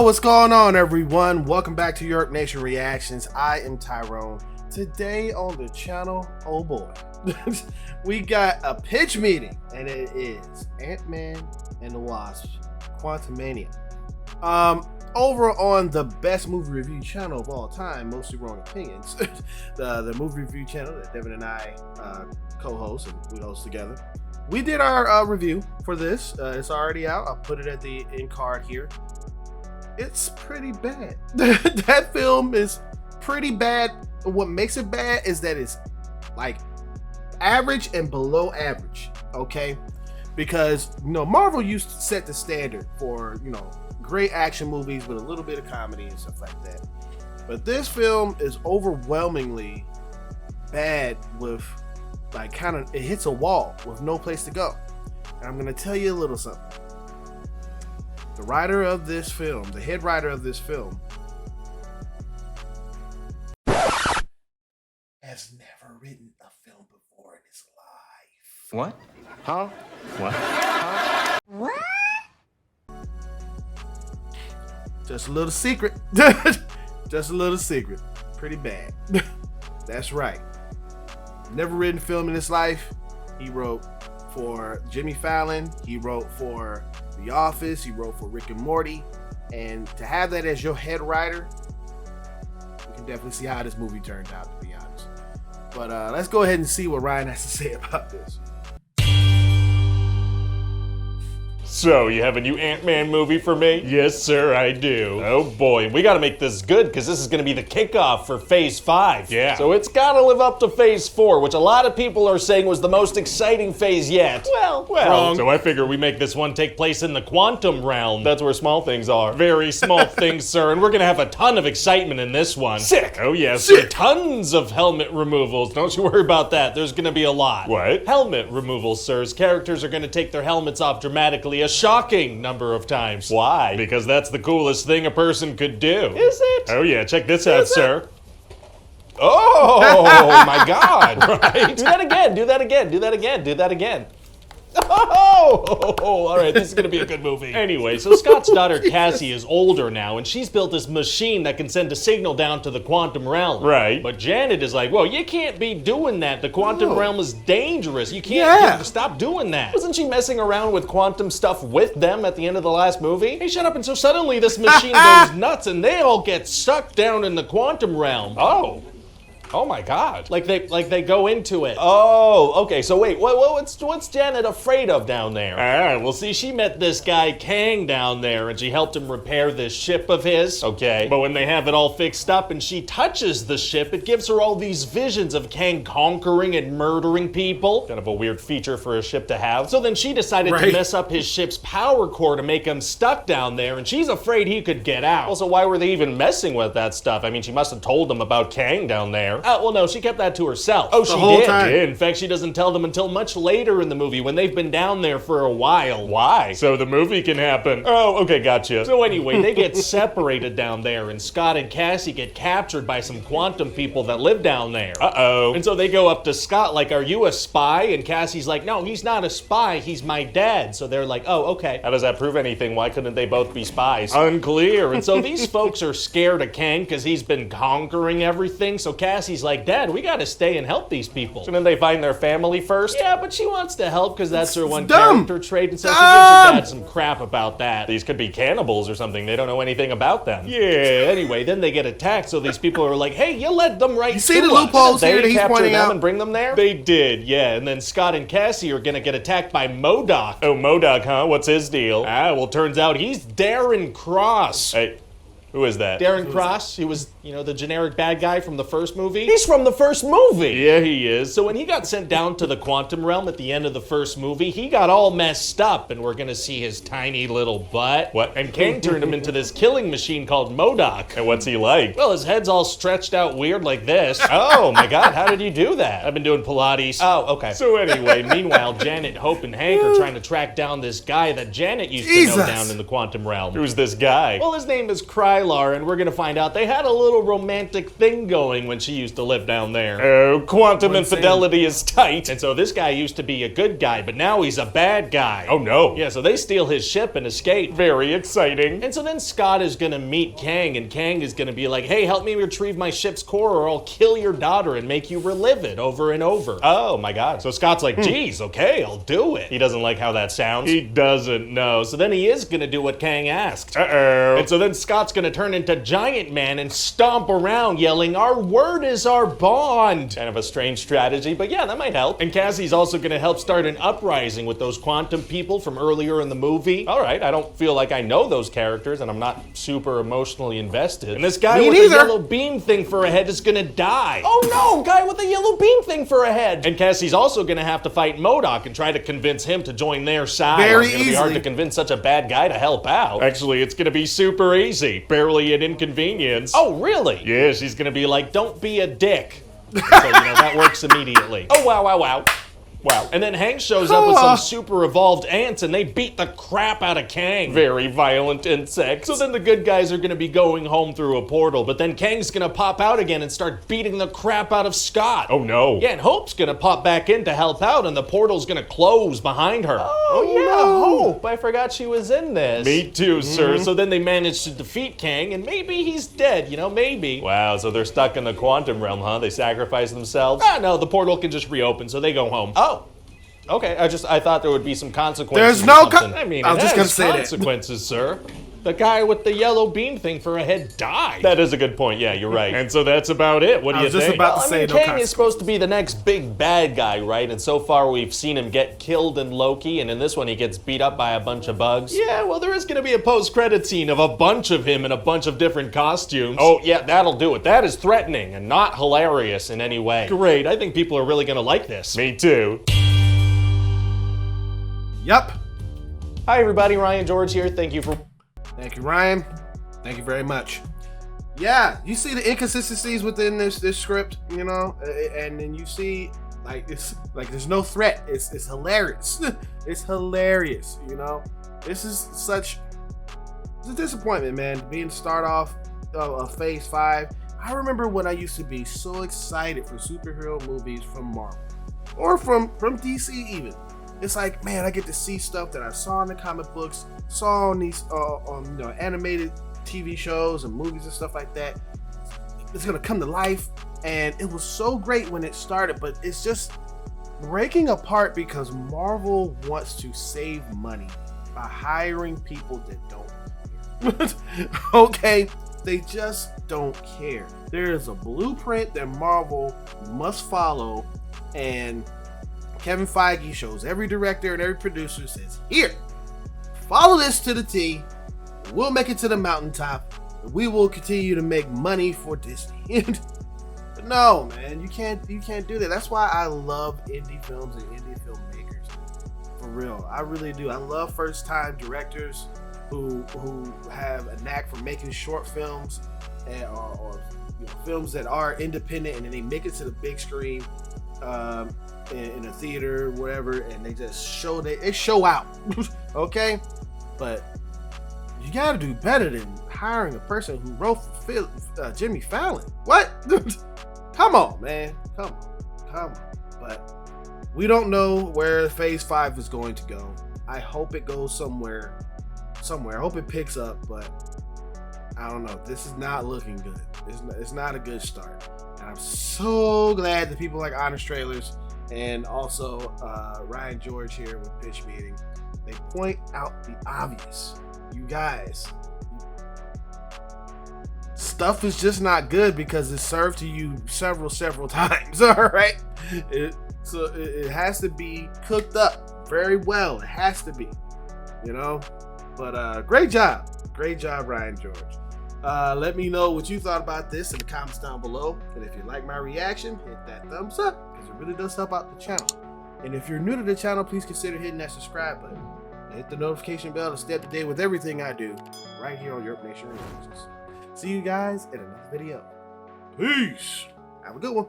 what's going on, everyone? Welcome back to YURP Nation Reactions. I am Tyrone. Today on the channel, oh boy, we got a pitch meeting, and it is Ant-Man and the Wasp, Quantumania. Over on the best movie review channel of all time, Mostly Wrong Opinions, the movie review channel that Devin and I co-host, and we host together. We did our review for this. It's already out. I'll put it at the end card here. It's pretty bad. That film is pretty bad. What makes it bad is that it's like average and below average, okay? Because, Marvel used to set the standard for, great action movies with a little bit of comedy and stuff like that. But this film is overwhelmingly bad with, it hits a wall with no place to go. And I'm going to tell you a little something. The writer of this film, the head writer of this film, has never written a film before in his life. What? Huh? What? Huh? What? Just a little secret. Just a little secret. Pretty bad. That's right. Never written a film in his life. He wrote for Jimmy Fallon. He wrote for The Office. He wrote for Rick and Morty. And to have that as your head writer, you can definitely see how this movie turned out, to be honest. But let's go ahead and see what Ryan has to say about this. So, you have a new Ant-Man movie for me? Yes, sir, I do. Oh boy, we gotta make this good, because this is gonna be the kickoff for Phase 5. Yeah. So it's gotta live up to Phase 4, which a lot of people are saying was the most exciting phase yet. Well, wrong. So I figure we make this one take place in the quantum realm. That's where small things are. Very small things, sir, and we're gonna have a ton of excitement in this one. Sick! Oh yes, sick. Tons of helmet removals. Don't you worry about that, there's gonna be a lot. What? Helmet removals, sirs. Characters are gonna take their helmets off dramatically a shocking number of times. Why? Because that's the coolest thing a person could do. Is it? Oh yeah, check this out, sir. Oh my God, right? Do that again, do that again, do that again, do that again. Oh, all right, this is gonna be a good movie. Anyway, so Scott's daughter Cassie is older now, and she's built this machine that can send a signal down to the quantum realm. Right. But Janet is like, well, you can't be doing that. The quantum realm is dangerous. You can't stop doing that. Wasn't she messing around with quantum stuff with them at the end of the last movie? Hey, shut up. And so suddenly this machine goes nuts, and they all get sucked down in the quantum realm. Oh my God! Like they go into it. Oh, okay. So wait, what's Janet afraid of down there? Well, see, she met this guy Kang down there, and she helped him repair this ship of his. Okay. But when they have it all fixed up, and she touches the ship, it gives her all these visions of Kang conquering and murdering people. Kind of a weird feature for a ship to have. So then she decided to mess up his ship's power core to make him stuck down there, and she's afraid he could get out. Also, why were they even messing with that stuff? I mean, she must have told them about Kang down there. Well, no, she kept that to herself. Oh, she did? Yeah, in fact, she doesn't tell them until much later in the movie when they've been down there for a while. Why? So the movie can happen. Oh, okay, gotcha. So anyway, they get separated down there, and Scott and Cassie get captured by some quantum people that live down there. Uh-oh. And so they go up to Scott like, are you a spy? And Cassie's like, no, he's not a spy, he's my dad. So they're like, oh, okay. How does that prove anything? Why couldn't they both be spies? Unclear. And so these folks are scared of Kang because he's been conquering everything. So Cassie's like, Dad, we gotta stay and help these people. So then they find their family first? Yeah, but she wants to help because that's her one character trait, and so she gives her dad some crap about that. These could be cannibals or something. They don't know anything about them. Yeah, anyway, then they get attacked, so these people are like, hey, you led them right to us. You see the loopholes here that he's pointing out? And bring them there? They did, yeah, and then Scott and Cassie are gonna get attacked by MODOK. Oh, MODOK, huh? What's his deal? Well, turns out he's Darren Cross. Hey. Who is that? Darren Cross. He was, the generic bad guy from the first movie. He's from the first movie! Yeah, he is. So when he got sent down to the quantum realm at the end of the first movie, he got all messed up, and we're gonna see his tiny little butt. What? And Kang turned him into this killing machine called MODOK. And what's he like? Well, his head's all stretched out weird like this. Oh my God, how did you do that? I've been doing Pilates. Oh, okay. So anyway, meanwhile, Janet, Hope, and Hank are trying to track down this guy that Janet used to know down in the quantum realm. Who's this guy? Well, his name is Krylo Skylar, and we're gonna find out they had a little romantic thing going when she used to live down there. Oh, quantum infidelity is tight. And so this guy used to be a good guy, but now he's a bad guy. Oh no. Yeah, so they steal his ship and escape. Very exciting. And so then Scott is gonna meet Kang, and Kang is gonna be like, hey, help me retrieve my ship's core or I'll kill your daughter and make you relive it over and over. Oh my God. So Scott's like, geez, okay, I'll do it. He doesn't like how that sounds. He doesn't know. So then he is gonna do what Kang asked. Uh-oh. And so then Scott's gonna turn into Giant Man and stomp around yelling, our word is our bond. Kind of a strange strategy, but yeah, that might help. And Cassie's also gonna help start an uprising with those quantum people from earlier in the movie. All right, I don't feel like I know those characters and I'm not super emotionally invested. And this guy with the yellow beam thing for a head is gonna die. Oh no, guy with the yellow beam thing for a head. And Cassie's also gonna have to fight MODOK and try to convince him to join their side. Very It's gonna easily. be hard to convince such a bad guy to help out. Actually, it's gonna be super easy. Barely an inconvenience. Oh, really? Yeah, she's gonna be like, don't be a dick. So, that works immediately. Oh, wow, wow, wow. Wow. And then Hank shows up with some super evolved ants and they beat the crap out of Kang. Very violent insects. So then the good guys are gonna be going home through a portal, but then Kang's gonna pop out again and start beating the crap out of Scott. Oh no. Yeah, and Hope's gonna pop back in to help out and the portal's gonna close behind her. Oh yeah, no. Hope. I forgot she was in this. Me too, sir. So then they manage to defeat Kang and maybe he's dead, maybe. Wow, so they're stuck in the quantum realm, huh? They sacrifice themselves? Ah, no, the portal can just reopen, so they go home. Oh. Okay, I thought there would be some consequences. There's no I mean, I was just gonna say consequences, sir. The guy with the yellow beam thing for a head died. That is a good point. Yeah, you're right. And so that's about it. What do you think? I was just about to say Kang is supposed to be the next big bad guy, right? And so far we've seen him get killed in Loki, and in this one he gets beat up by a bunch of bugs. Yeah, well there is gonna be a post-credit scene of a bunch of him in a bunch of different costumes. Oh yeah, that'll do it. That is threatening and not hilarious in any way. Great, I think people are really gonna like this. Me too. Yep. Hi everybody, Ryan George here. Thank you, Ryan. Thank you very much. Yeah, you see the inconsistencies within this script, and then you see there's no threat. It's hilarious. It's hilarious, This is it's a disappointment, man. Being start off of Phase 5. I remember when I used to be so excited for superhero movies from Marvel or from DC even. It's like, man, I get to see stuff that I saw in the comic books, saw on these animated TV shows and movies and stuff like that. It's gonna come to life, and it was so great when it started, but it's just breaking apart because Marvel wants to save money by hiring people that don't care. Okay, they just don't care. There is a blueprint that Marvel must follow, and Kevin Feige shows every director and every producer, says, here, follow this to the T. We'll make it to the mountaintop. And we will continue to make money for Disney. But no, man, you can't do that. That's why I love indie films and indie filmmakers. For real, I really do. I love first-time directors who have a knack for making short films or films that are independent, and then they make it to the big screen. In a theater, whatever, and they just show out. Okay, but you gotta do better than hiring a person who wrote for Jimmy Fallon. What? Come on, man. Come on. But we don't know where Phase 5 is going to go. I hope it goes somewhere. I hope it picks up, but I don't know. This is not looking good. It's not a good start. And I'm so glad that people like Honest Trailers and also Ryan George here with Pitch Meeting, they point out the obvious. You guys, stuff is just not good because it's served to you several times. All right, so it has to be cooked up very well. It has to be, But great job, Ryan George. Let me know what you thought about this in the comments down below. And if you like my reaction, hit that thumbs up, because it really does help out the channel. And if you're new to the channel, please consider hitting that subscribe button. And hit the notification bell to stay up to date with everything I do right here on YURP Nation Reactions. See you guys in another video. Peace. Have a good one.